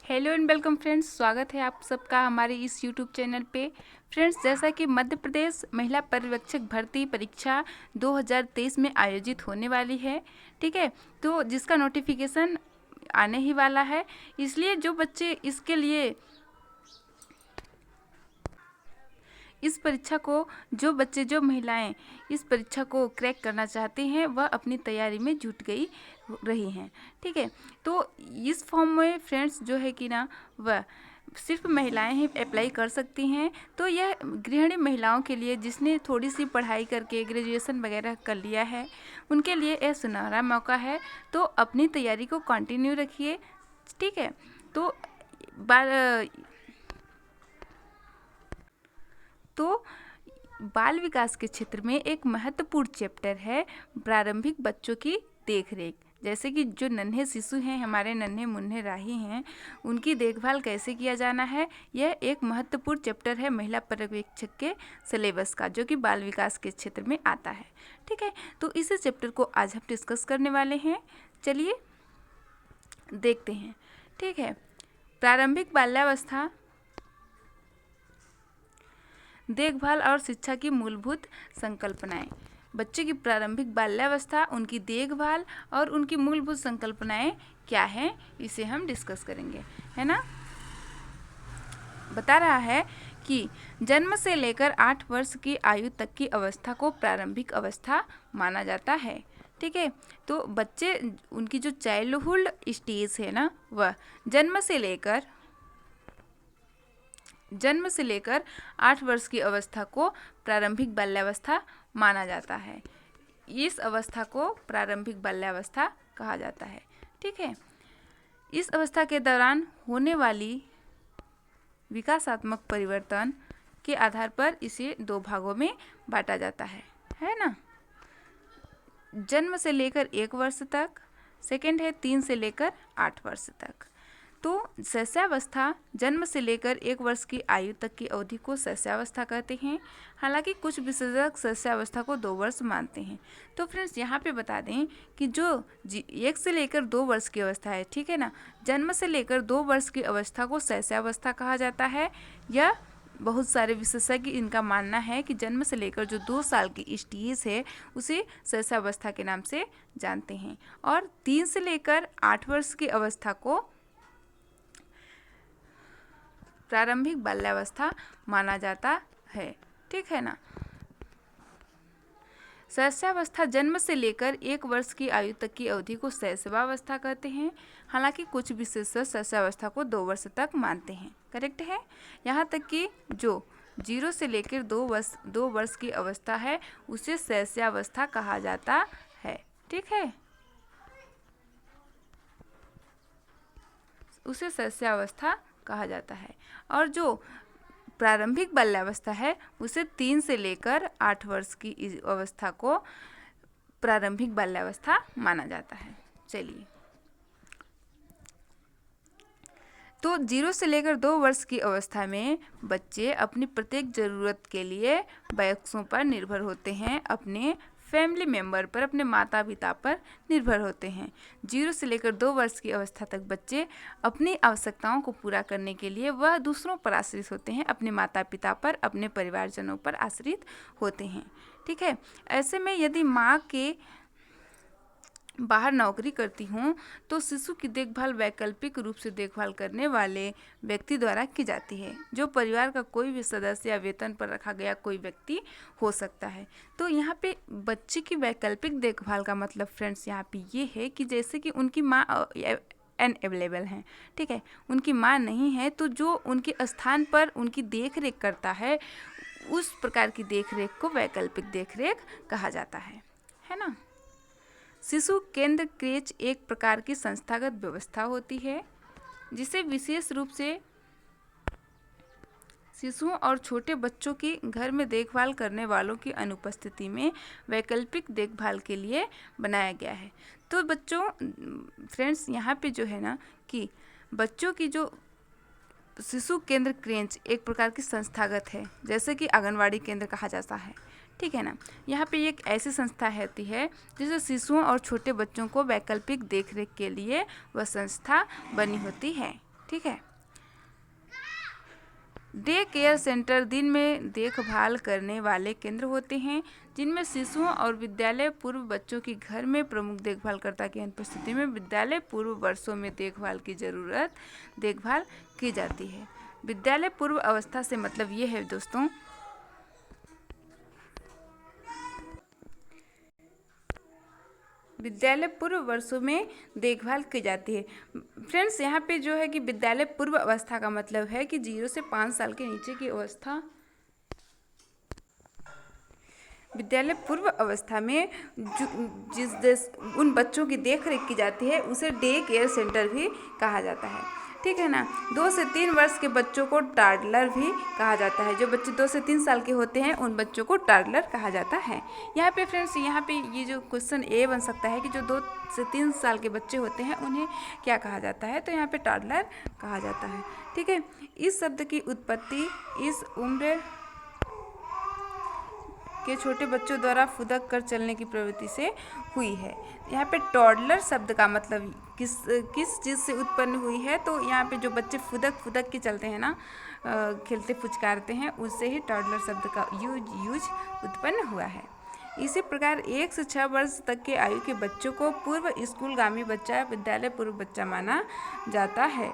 Hello and welcome friends, स्वागत है आप सबका हमारे इस यूट्यूब चैनल पे। फ्रेंड्स, जैसा कि मध्य प्रदेश महिला पर्यवेक्षक भर्ती परीक्षा 2023 में आयोजित होने वाली है, ठीक है, तो जिसका नोटिफिकेशन आने ही वाला है। इसलिए जो बच्चे इसके लिए इस परीक्षा को जो महिलाएं इस परीक्षा को क्रैक करना चाहती हैं वह अपनी तैयारी में जुट गई रही हैं, ठीक है। तो इस फॉर्म में फ्रेंड्स जो है कि ना वह सिर्फ महिलाएं ही अप्लाई कर सकती हैं। तो यह गृहिणी महिलाओं के लिए जिसने थोड़ी सी पढ़ाई करके ग्रेजुएशन वगैरह कर लिया है उनके लिए यह सुनहरा मौका है। तो अपनी तैयारी को कंटिन्यू रखिए, ठीक है। तो तो बाल विकास के क्षेत्र में एक महत्वपूर्ण चैप्टर है प्रारंभिक बच्चों की देखरेख। जैसे कि जो नन्हे शिशु हैं, हमारे नन्हे मुन्ने राही हैं, उनकी देखभाल कैसे किया जाना है, यह एक महत्वपूर्ण चैप्टर है महिला पर्यवेक्षक के सिलेबस का, जो कि बाल विकास के क्षेत्र में आता है, ठीक है। तो इसी चैप्टर को आज हम डिस्कस करने वाले हैं। चलिए देखते हैं, ठीक है। प्रारंभिक बाल्यावस्था, देखभाल और शिक्षा की मूलभूत संकल्पनाएं। बच्चे की प्रारंभिक बाल्यावस्था, उनकी देखभाल और उनकी मूलभूत संकल्पनाएं क्या हैं, इसे हम डिस्कस करेंगे, है ना। बता रहा है कि जन्म से लेकर 8 वर्ष की आयु तक की अवस्था को प्रारंभिक अवस्था माना जाता है, ठीक है। तो बच्चे उनकी जो चाइल्डहुड स्टेज है ना, वह जन्म से लेकर 8 वर्ष की अवस्था को प्रारंभिक बाल्यावस्था माना जाता है। इस अवस्था को प्रारंभिक बाल्यावस्था कहा जाता है, ठीक है। इस अवस्था के दौरान होने वाली विकासात्मक परिवर्तन के आधार पर इसे 2 भागों में बांटा जाता है ना। जन्म से लेकर 1 वर्ष तक, सेकंड है 3 से लेकर 8 वर्ष तक। तो शैशवावस्था, जन्म से लेकर 1 वर्ष की आयु तक की अवधि को शैशवावस्था कहते हैं। हालांकि कुछ विशेषज्ञ शैशवावस्था को 2 वर्ष मानते हैं। तो फ्रेंड्स यहाँ पे बता दें कि जो 1 से लेकर 2 वर्ष की अवस्था है, ठीक है ना, जन्म से लेकर 2 वर्ष की अवस्था को शैशवावस्था कहा जाता है। यह बहुत सारे विशेषज्ञ इनका मानना है कि जन्म से लेकर जो 2 साल की स्टेज है उसे शैशवावस्था के नाम से जानते हैं। और 3 से लेकर 8 वर्ष की अवस्था को प्रारंभिक बाल्यावस्था माना जाता है, ठीक है ना। शैशवावस्था, जन्म से लेकर 1 वर्ष की आयु तक की अवधि को शैशवावस्था कहते हैं। हालांकि कुछ विशेषज्ञ शैशवावस्था को 2 वर्ष तक मानते हैं, करेक्ट है। यहाँ तक कि जो 0 से लेकर 2 वर्ष की अवस्था है उसे शैशवावस्था कहा जाता है, ठीक है, उसे शैशवावस्था कहा जाता है। और जो प्रारंभिक बाल्यावस्था है उसे 3 से लेकर 8 वर्ष की अवस्था को प्रारंभिक बाल्यावस्था माना जाता है। चलिए, तो 0 से लेकर 2 वर्ष की अवस्था में बच्चे अपनी प्रत्येक ज़रूरत के लिए वयस्कों पर निर्भर होते हैं, अपने फैमिली मेंबर पर, अपने माता पिता पर निर्भर होते हैं। 0 से लेकर 2 वर्ष की अवस्था तक बच्चे अपनी आवश्यकताओं को पूरा करने के लिए वह दूसरों पर आश्रित होते हैं, अपने माता पिता पर, अपने परिवारजनों पर आश्रित होते हैं, ठीक है। ऐसे में यदि माँ के बाहर नौकरी करती हूँ तो शिशु की देखभाल वैकल्पिक रूप से देखभाल करने वाले व्यक्ति द्वारा की जाती है, जो परिवार का कोई भी सदस्य या वेतन पर रखा गया कोई व्यक्ति हो सकता है। तो यहाँ पे बच्चे की वैकल्पिक देखभाल का मतलब फ्रेंड्स यहाँ पे ये है कि जैसे कि उनकी माँ अनअवेलेबल हैं, ठीक है, उनकी माँ नहीं है, तो जो उनके स्थान पर उनकी देख रेख करता है उस प्रकार की देख रेख को वैकल्पिक देख रेख कहा जाता है ना। शिशु केंद्र क्रेच एक प्रकार की संस्थागत व्यवस्था होती है जिसे विशेष रूप से शिशुओं और छोटे बच्चों की घर में देखभाल करने वालों की अनुपस्थिति में वैकल्पिक देखभाल के लिए बनाया गया है। तो बच्चों फ्रेंड्स यहाँ पे जो है ना कि बच्चों की जो शिशु केंद्र क्रेच एक प्रकार की संस्थागत है, जैसे कि आंगनवाड़ी केंद्र कहा जाता है, ठीक है ना। यहाँ पे एक ऐसी संस्था होती है जिसे शिशुओं और छोटे बच्चों को वैकल्पिक देखरेख के लिए वह संस्था बनी होती है, ठीक है। डे केयर सेंटर दिन में देखभाल करने वाले केंद्र होते हैं जिनमें शिशुओं और विद्यालय पूर्व बच्चों की घर में प्रमुख देखभालकर्ता की अनुपस्थिति में विद्यालय पूर्व वर्षों में देखभाल की जाती है। विद्यालय पूर्व अवस्था से मतलब ये है दोस्तों, विद्यालय पूर्व वर्षों में देखभाल की जाती है। फ्रेंड्स, यहाँ पे जो है कि विद्यालय पूर्व अवस्था का मतलब है कि 0 से 5 साल के नीचे की अवस्था। विद्यालय पूर्व अवस्था में उन बच्चों की देखरेख की जाती है उसे डे केयर सेंटर भी कहा जाता है। ठीक है ना। 2 से 3 वर्ष के बच्चों को टाडलर भी कहा जाता है। जो बच्चे 2 से 3 साल के होते हैं उन बच्चों को टाडलर कहा जाता है। यहाँ पे फ्रेंड्स, यहाँ पे ये जो क्वेश्चन ए बन सकता है कि जो 2 से 3 साल के बच्चे होते हैं उन्हें क्या कहा जाता है, तो यहाँ पे टाडलर कहा जाता है। ठीक है। इस शब्द की उत्पत्ति इस उम्र के छोटे बच्चों द्वारा फुदक कर चलने की प्रवृत्ति से हुई है। यहाँ पे टॉडलर शब्द का मतलब किस चीज़ से उत्पन्न हुई है, तो यहाँ पे जो बच्चे फुदक के चलते हैं ना, खेलते फुचकारते हैं, उससे ही टॉडलर शब्द का यूज उत्पन्न हुआ है। इसी प्रकार 1 से 6 वर्ष तक के आयु के बच्चों को पूर्व स्कूलगामी बच्चा विद्यालय पूर्व बच्चा माना जाता है।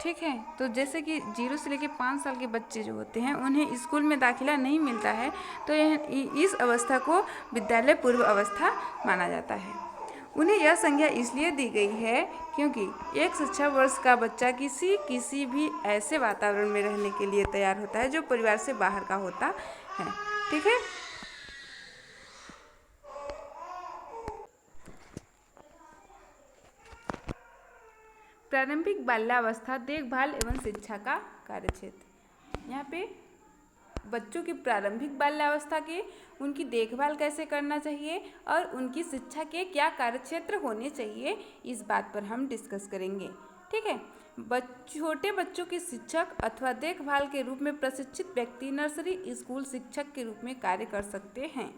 ठीक है। तो जैसे कि 0 से लेकर 5 साल के बच्चे जो होते हैं उन्हें स्कूल में दाखिला नहीं मिलता है, तो इस अवस्था को विद्यालय पूर्व अवस्था माना जाता है। उन्हें यह संज्ञा इसलिए दी गई है क्योंकि 1 से 6 वर्ष का बच्चा किसी भी ऐसे वातावरण में रहने के लिए तैयार होता है जो परिवार से बाहर का होता है। ठीक है। प्रारंभिक बाल्यावस्था देखभाल एवं शिक्षा का कार्यक्षेत्र। यहाँ पे बच्चों की प्रारंभिक बाल्यावस्था के उनकी देखभाल कैसे करना चाहिए और उनकी शिक्षा के क्या कार्यक्षेत्र होने चाहिए, इस बात पर हम डिस्कस करेंगे। ठीक है। छोटे बच्चों के शिक्षक अथवा देखभाल के रूप में प्रशिक्षित व्यक्ति नर्सरी स्कूल शिक्षक के रूप में कार्य कर सकते हैं।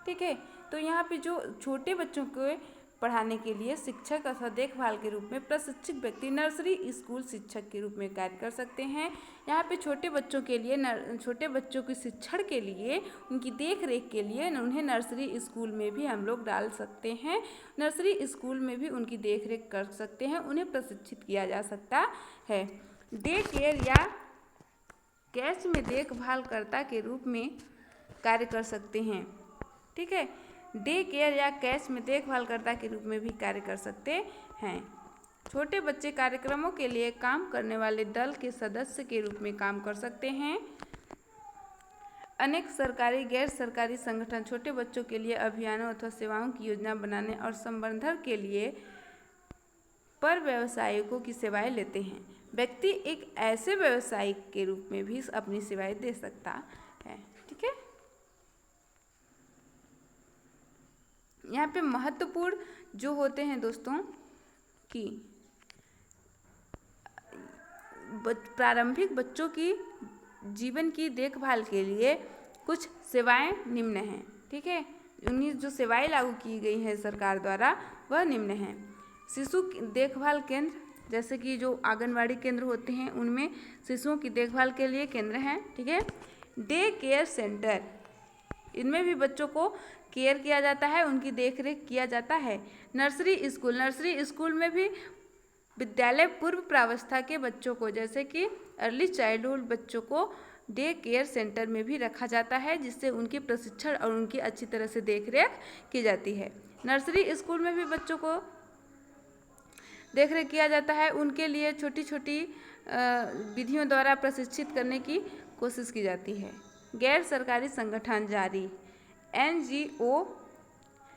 ठीक है। तो यहाँ पे जो छोटे बच्चों को पढ़ाने के लिए शिक्षक अथवा देखभाल के रूप में प्रशिक्षित व्यक्ति नर्सरी स्कूल शिक्षक के रूप में कार्य कर सकते हैं। यहाँ पे छोटे बच्चों के लिए छोटे बच्चों के शिक्षण के लिए, उनकी देख रेख के लिए उन्हें नर्सरी स्कूल में भी हम लोग डाल सकते हैं। नर्सरी स्कूल में भी उनकी देख रेख कर सकते हैं, उन्हें प्रशिक्षित किया जा सकता है। डे केयर या कैच में देखभालकर्ता के रूप में कार्य कर सकते हैं। ठीक है। डे केयर या कैच में देखभालकर्ता के रूप में भी कार्य कर सकते हैं। छोटे बच्चे कार्यक्रमों के लिए काम करने वाले दल के सदस्य के रूप में काम कर सकते हैं। अनेक सरकारी गैर सरकारी संगठन छोटे बच्चों के लिए अभियानों अथवा सेवाओं की योजना बनाने और संवर्धन के लिए पर व्यवसायिकों की सेवाएं लेते हैं। व्यक्ति एक ऐसे व्यवसायिक के रूप में भी अपनी सेवाएं दे सकता है। ठीक है। यहाँ पे महत्वपूर्ण जो होते हैं दोस्तों कि प्रारंभिक बच्चों की जीवन की देखभाल के लिए कुछ सेवाएं निम्न हैं। ठीक है। उन्हीं जो सेवाएं लागू की गई है सरकार द्वारा वह निम्न हैं। शिशु देखभाल केंद्र, जैसे कि जो आंगनवाड़ी केंद्र होते हैं उनमें शिशुओं की देखभाल के लिए केंद्र हैं। ठीक है। डे केयर सेंटर, इनमें भी बच्चों को केयर किया जाता है, उनकी देखरेख किया जाता है। नर्सरी स्कूल में भी विद्यालय पूर्व प्रावस्था के बच्चों को, जैसे कि अर्ली चाइल्डहुड बच्चों को डे केयर सेंटर में भी रखा जाता है, जिससे उनके प्रशिक्षण और उनकी अच्छी तरह से देखरेख की जाती है। नर्सरी स्कूल में भी बच्चों को देखरेख किया जाता है, उनके लिए छोटी छोटी विधियों द्वारा प्रशिक्षित करने की कोशिश की जाती है। गैर सरकारी संगठन जारी NGO,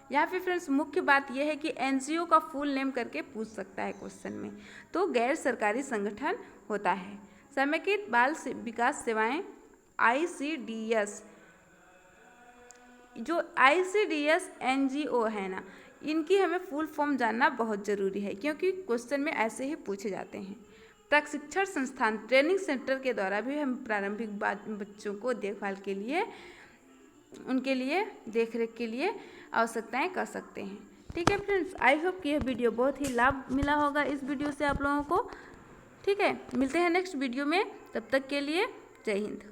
यहाँ पे फ्रेंड्स मुख्य बात यह है कि NGO का फुल नेम करके पूछ सकता है क्वेश्चन में। तो गैर सरकारी संगठन होता है समेकित बाल विकास सेवाएं ICDS। जो ICDS NGO है ना, इनकी हमें फुल फॉर्म जानना बहुत ज़रूरी है क्योंकि क्वेश्चन में ऐसे ही पूछे जाते हैं। प्रशिक्षण संस्थान ट्रेनिंग सेंटर के द्वारा भी हम प्रारंभिक बच्चों को देखभाल के लिए, उनके लिए देखरेख के लिए आवश्यकताएं कर सकते हैं। ठीक है फ्रेंड्स, आई होप कि यह वीडियो बहुत ही लाभ मिला होगा इस वीडियो से आप लोगों को। ठीक है, मिलते हैं नेक्स्ट वीडियो में, तब तक के लिए जय हिंद।